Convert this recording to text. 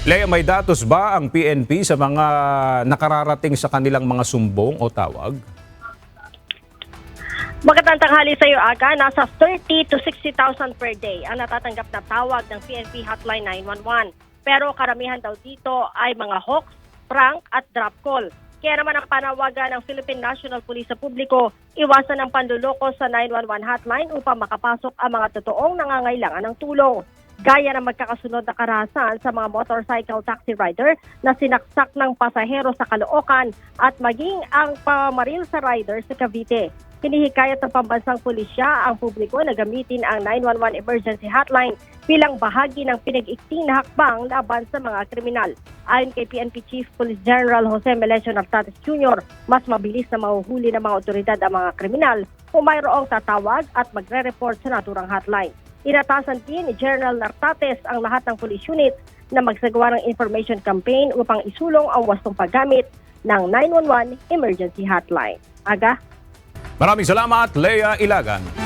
Lea, may datos ba ang PNP sa mga nakararating sa kanilang mga sumbong o tawag? Magandang tanghali sa iyo, Aga. Nasa 30 to 60,000 per day ang natatanggap na tawag ng PNP Hotline 911. Pero karamihan daw dito ay mga hoax, prank at drop call. Kaya naman ang panawagan ng Philippine National Police sa publiko, iwasan ang panluloko sa 911 hotline upang makapasok ang mga totoong nangangailangan ng tulong. Gaya ng magkakasunod na karahasan sa mga motorcycle taxi rider na sinaksak ng pasahero sa Caloocan at maging ang pamaril sa rider sa Cavite. Hinihikayat ng pambansang pulisya ang publiko na gamitin ang 911 emergency hotline bilang bahagi ng pinag-ikting na hakbang laban sa mga kriminal. Ayon kay PNP Chief Police General Jose Melesio Nartates Jr., mas mabilis na mahuhuli ng mga otoridad ang mga kriminal kung mayroong tatawag at magre-report sa naturang hotline. Inatasan din ni General Nartates ang lahat ng police units na magsagawa ng information campaign upang isulong ang wastong paggamit ng 911 emergency hotline. Aga? Maraming salamat, Lea Ilagan.